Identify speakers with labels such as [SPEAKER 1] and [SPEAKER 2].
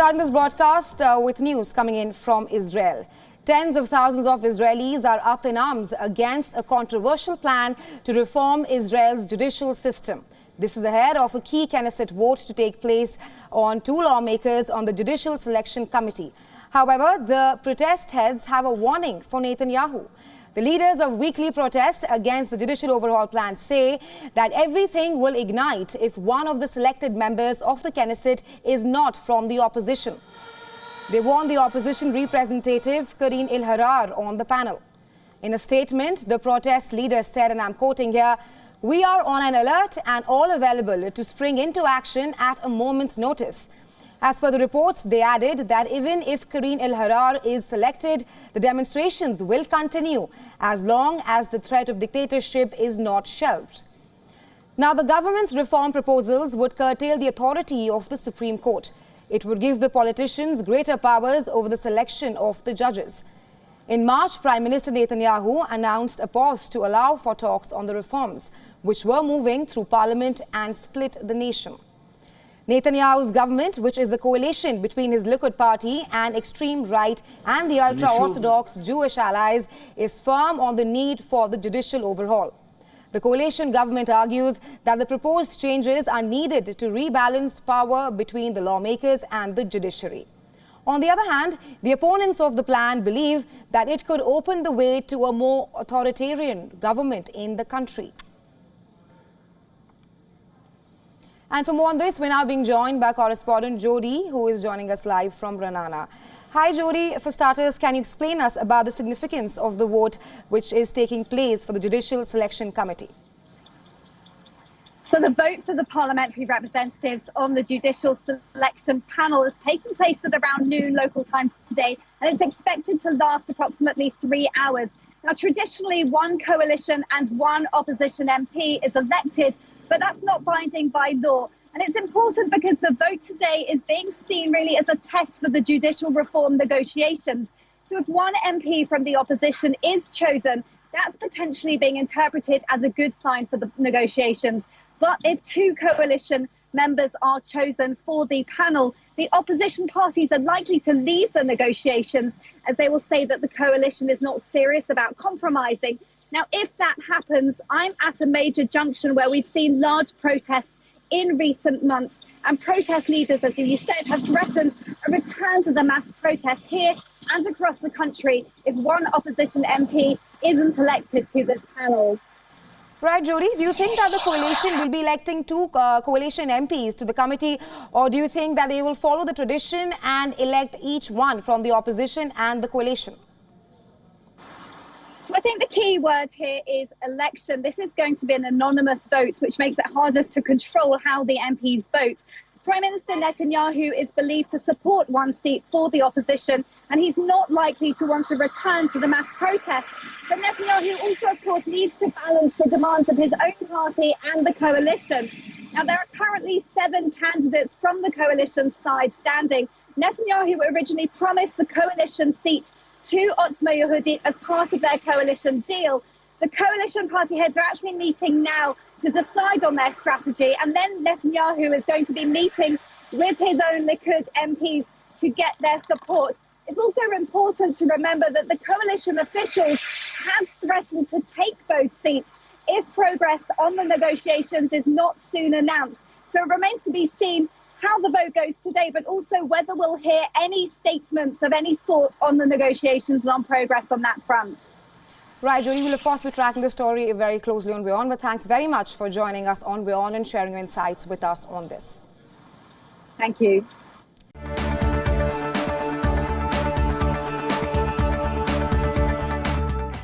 [SPEAKER 1] Starting this broadcast with news coming in from Israel. Tens of thousands of Israelis are up in arms against a controversial plan to reform Israel's judicial system. This is ahead of a key Knesset vote to take place on two lawmakers on the Judicial Selection Committee. However, the protest heads have a warning for Netanyahu. The leaders of weekly protests against the judicial overhaul plan say that everything will ignite if one of the selected members of the Knesset is not from the opposition. They warn the opposition representative Karine El-Harar on the panel. In a statement, the protest leaders said, and I'm quoting here, "We are on an alert and all available to spring into action at a moment's notice." As per the reports, they added that even if Karine El-Harar is selected, the demonstrations will continue as long as the threat of dictatorship is not shelved. Now, the government's reform proposals would curtail the authority of the Supreme Court. It would give the politicians greater powers over the selection of the judges. In March, Prime Minister Netanyahu announced a pause to allow for talks on the reforms, which were moving through parliament and split the nation. Netanyahu's government, which is a coalition between his Likud party and extreme right and the ultra-Orthodox Jewish allies, is firm on the need for the judicial overhaul. The coalition government argues that the proposed changes are needed to rebalance power between the lawmakers and the judiciary. On the other hand, the opponents of the plan believe that it could open the way to a more authoritarian government in the country. And for more on this, we're now being joined by correspondent Jody, who is joining us live from Ranana. Hi, Jody. For starters, can you explain us about the significance of the vote which is taking place for the Judicial Selection Committee?
[SPEAKER 2] So the vote for the parliamentary representatives on the Judicial Selection Panel is taking place at around noon local time today, and it's expected to last approximately 3 hours. Now, traditionally, one coalition and one opposition MP is elected, but that's not binding by law. And it's important because the vote today is being seen really as a test for the judicial reform negotiations. So if one MP from the opposition is chosen, that's potentially being interpreted as a good sign for the negotiations. But if two coalition members are chosen for the panel, the opposition parties are likely to leave the negotiations, as they will say that the coalition is not serious about compromising. Now, if that happens, I'm at a major junction where we've seen large protests in recent months, and protest leaders, as you said, have threatened a return to the mass protests here and across the country if one opposition MP isn't elected to this panel.
[SPEAKER 1] Right, Jody, do you think that the coalition will be electing two coalition MPs to the committee, or do you think that they will follow the tradition and elect each one from the opposition and the coalition?
[SPEAKER 2] So I think the key word here is election. This is going to be an anonymous vote, which makes it harder to control how the MPs vote. Prime Minister Netanyahu is believed to support one seat for the opposition, and he's not likely to want to return to the mass protests. But Netanyahu also, of course, needs to balance the demands of his own party and the coalition. Now, there are currently 7 candidates from the coalition side standing. Netanyahu originally promised the coalition seat to Otzma Yehudit as part of their coalition deal. The coalition party heads are actually meeting now to decide on their strategy, and then Netanyahu is going to be meeting with his own Likud MPs to get their support. It's also important to remember that the coalition officials have threatened to take both seats if progress on the negotiations is not soon announced. So it remains to be seen how the vote goes today, but also whether we'll hear any statements of any sort on the negotiations and on progress on that front.
[SPEAKER 1] Right, Jody, we'll of course be tracking the story very closely on WION, but thanks very much for joining us on WION and sharing your insights with us on this.
[SPEAKER 2] Thank you.